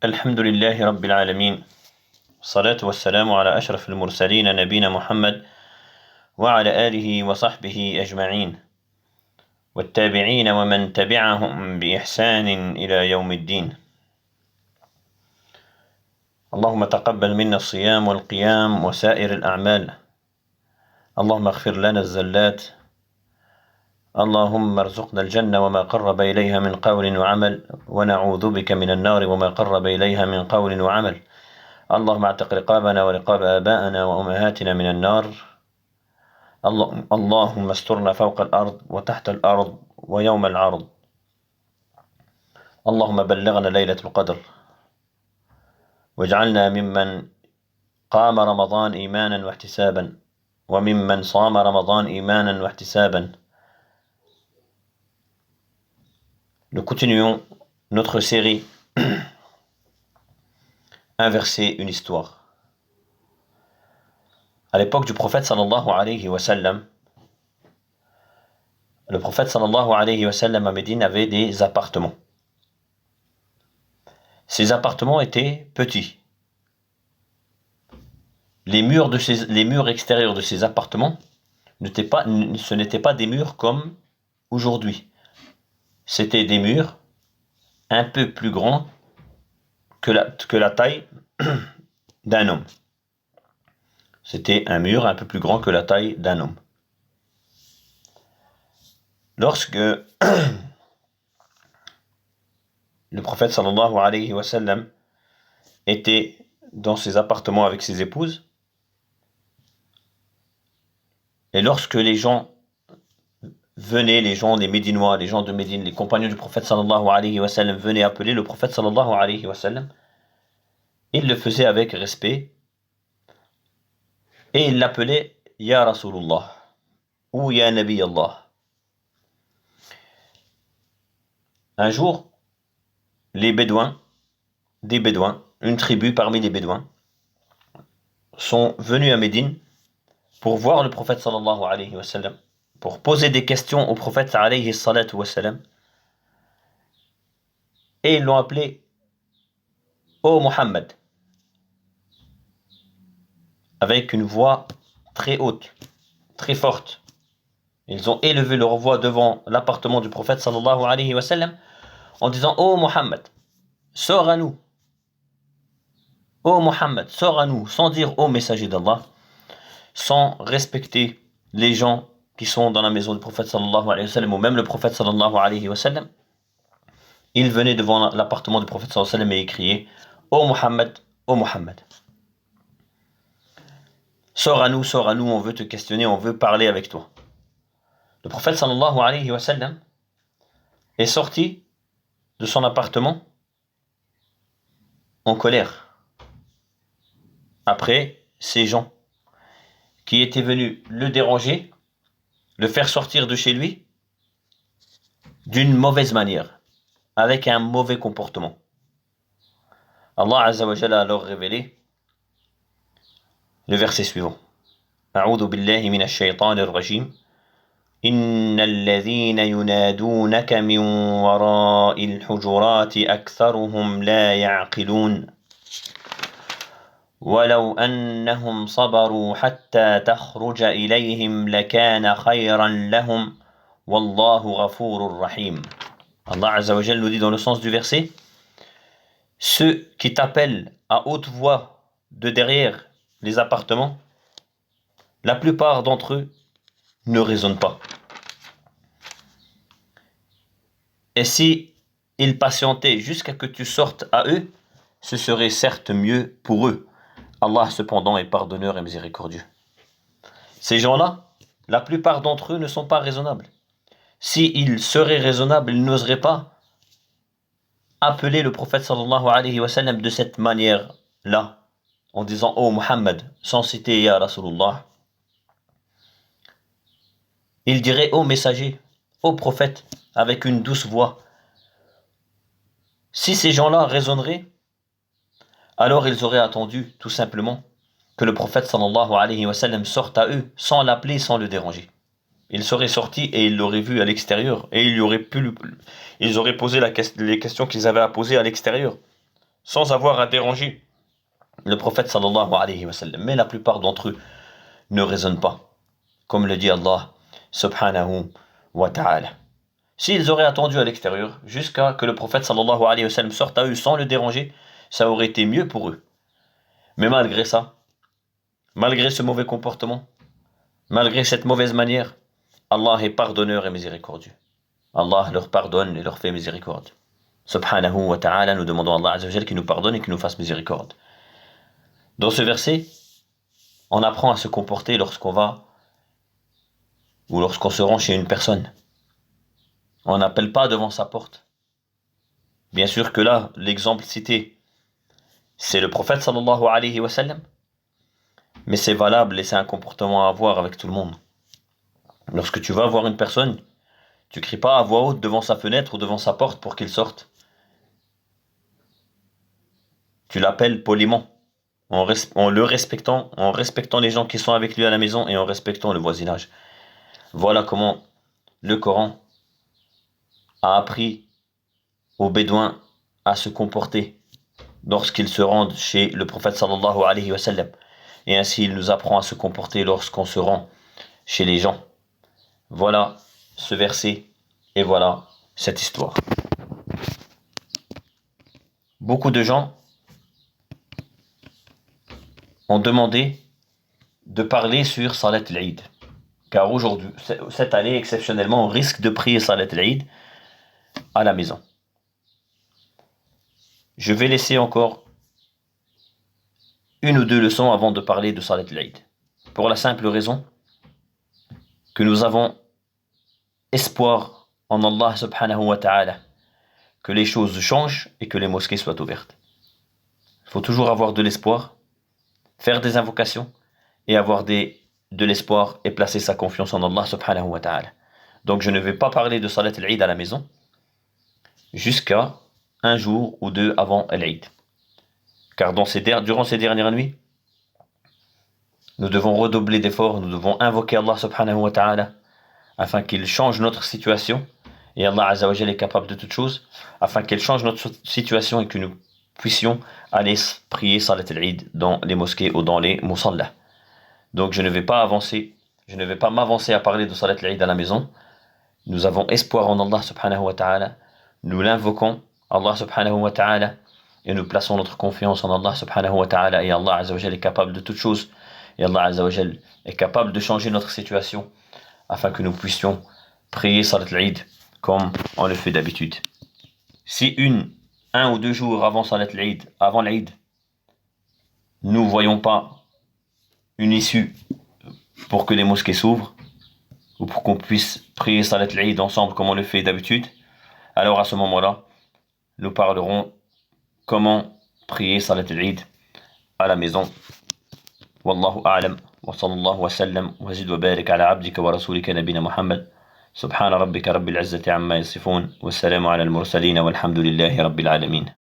الحمد لله رب العالمين والصلاة والسلام على أشرف المرسلين نبينا محمد وعلى آله وصحبه أجمعين والتابعين ومن تبعهم بإحسان إلى يوم الدين. اللهم تقبل منا الصيام والقيام وسائر الأعمال. اللهم اغفر لنا الزلات. اللهم ارزقنا الجنة وما قرب إليها من قول وعمل، ونعوذ بك من النار وما قرب إليها من قول وعمل. اللهم اعتق رقابنا ورقاب آبائنا وأمهاتنا من النار. اللهم استرنا فوق الأرض وتحت الأرض ويوم العرض. اللهم بلغنا ليلة القدر واجعلنا ممن قام رمضان إيمانا واحتسابا وممن صام رمضان إيمانا واحتسابا. Nous continuons notre série Un verset, une histoire. À l'époque du prophète sallallahu alayhi wa sallam, le prophète sallallahu alayhi wa sallam à Médine avait des appartements. Ces appartements étaient petits. Les murs extérieurs de ces appartements ce n'étaient pas des murs comme aujourd'hui. C'était des murs un peu plus grands que la taille d'un homme. C'était un mur un peu plus grand que la taille d'un homme. Lorsque le prophète sallallahu alayhi wa sallam était dans ses appartements avec ses épouses, et lorsque les gens venaient, les Médinois, les gens de Médine, les compagnons du prophète sallallahu alayhi wa sallam venaient appeler le prophète sallallahu alayhi wa sallam, il le faisait avec respect et il l'appelait Ya Rasulullah ou Ya Nabi Allah. Un jour, des Bédouins, une tribu parmi les Bédouins, sont venus à Médine pour voir le prophète sallallahu alayhi wa sallam, pour poser des questions au prophète alayhi salatu wa sallam, et ils l'ont appelé Ô Muhammad, avec une voix très haute, très forte. Ils ont élevé leur voix devant l'appartement du prophète sallallahu alayhi wa sallam en disant Ô Muhammad, sors à nous. Ô Muhammad, sors à nous, sans dire Ô messager d'Allah, sans respecter les gens qui sont dans la maison du prophète sallallahu alayhi wa sallam, ou même le prophète sallallahu alayhi wa sallam. Il venait devant l'appartement du prophète sallallahu alayhi wa sallam et il criait Ô Muhammad, Ô Muhammad. Sors à nous, on veut te questionner, on veut parler avec toi. Le prophète sallallahu alayhi wa sallam est sorti de son appartement en colère après ces gens qui étaient venus le déranger, le faire sortir de chez lui d'une mauvaise manière, avec un mauvais comportement. Allah Azza wa Jalla a alors révélé le verset suivant. A'udhu billahi minash shaytanir rajim. Innal ladhina yunadunaka min wara'il hujurati aktharuhum la ya'qilun. ولو أنهم صبروا حتى تخرج إليهم لكان خيرا لهم والله غفور رحيم. Allah Azza wa Jalla nous dit dans le sens du verset, ceux qui t'appellent à haute voix de derrière les appartements, la plupart d'entre eux ne raisonnent pas. Et si ils patientaient jusqu'à que tu sortes à eux, ce serait certes mieux pour eux. Allah cependant est pardonneur et miséricordieux. Ces gens-là, la plupart d'entre eux ne sont pas raisonnables. S'ils seraient raisonnables, ils n'oseraient pas appeler le prophète sallallahu alayhi wa sallam de cette manière-là, en disant « Oh Muhammad » sans citer « Ya Rasulullah ». Ils diraient « Oh messager », « Oh prophète » avec une douce voix. Si ces gens-là raisonneraient, alors ils auraient attendu tout simplement que le prophète sallallahu alayhi wa sallam sorte à eux sans l'appeler, sans le déranger. Il serait sorti et ils l'auraient vu à l'extérieur et ils auraient posé les questions qu'ils avaient à poser à l'extérieur sans avoir à déranger le prophète sallallahu alayhi wa sallam. Mais la plupart d'entre eux ne raisonnent pas, comme le dit Allah subhanahu wa ta'ala. S'ils auraient attendu à l'extérieur jusqu'à que le prophète sallallahu alayhi wa sallam sorte à eux sans le déranger, ça aurait été mieux pour eux. Mais malgré ça, malgré ce mauvais comportement, malgré cette mauvaise manière, Allah est pardonneur et miséricordieux. Allah leur pardonne et leur fait miséricorde. Subhanahu wa ta'ala, nous demandons à Allah Azza wa Jal qu'il nous pardonne et qu'il nous fasse miséricorde. Dans ce verset, on apprend à se comporter lorsqu'on va ou lorsqu'on se rend chez une personne. On n'appelle pas devant sa porte. Bien sûr que là, l'exemple cité, c'est le prophète sallallahu alayhi wa sallam, mais c'est valable et c'est un comportement à avoir avec tout le monde. Lorsque tu vas voir une personne, tu cries pas à voix haute devant sa fenêtre ou devant sa porte pour qu'il sorte. Tu l'appelles poliment, en respectant les gens qui sont avec lui à la maison et en respectant le voisinage. Voilà comment le Coran a appris aux Bédouins à se comporter lorsqu'ils se rendent chez le prophète sallallahu alayhi wa sallam. Et ainsi il nous apprend à se comporter lorsqu'on se rend chez les gens. Voilà ce verset et voilà cette histoire. Beaucoup de gens ont demandé de parler sur Salat al-Eid. Car aujourd'hui, cette année, exceptionnellement, on risque de prier Salat al-Eid à la maison. Je vais laisser encore une ou deux leçons avant de parler de Salat al-Eid. Pour la simple raison que nous avons espoir en Allah subhanahu wa ta'ala que les choses changent et que les mosquées soient ouvertes. Il faut toujours avoir de l'espoir, faire des invocations et avoir de l'espoir et placer sa confiance en Allah subhanahu wa ta'ala. Donc je ne vais pas parler de Salat al-Eid à la maison jusqu'à un jour ou deux avant l'Eid. Car durant ces dernières nuits, nous devons redoubler d'efforts, nous devons invoquer Allah subhanahu wa ta'ala afin qu'il change notre situation. Et Allah Azza wa Jalla est capable de toutes choses, afin qu'il change notre situation et que nous puissions aller prier Salat al-Eid dans les mosquées ou dans les musallas. Donc je ne vais pas m'avancer à parler de Salat al-Eid à la maison. Nous avons espoir en Allah subhanahu wa ta'ala, nous l'invoquons, Allah subhanahu wa ta'ala, et nous plaçons notre confiance en Allah subhanahu wa ta'ala, et Allah Azza wa Jalla est capable de toutes choses, et Allah Azza wa Jalla est capable de changer notre situation, afin que nous puissions prier Salat al-Eid comme on le fait d'habitude. Si un ou deux jours avant Salat al-Eid, avant l'Eid, nous ne voyons pas une issue pour que les mosquées s'ouvrent, ou pour qu'on puisse prier Salat al-Eid ensemble comme on le fait d'habitude, alors à ce moment-là, nous parlerons comment prier Salat al-Eid à la maison. Wallahu a'lam, wa sallallahu wa sallam, wa zid wa barik ala abdika wa rasulika nabina Muhammad. سبحان ربك رب العزة عما يصفون والسلام على المرسلين والحمد لله رب العالمين.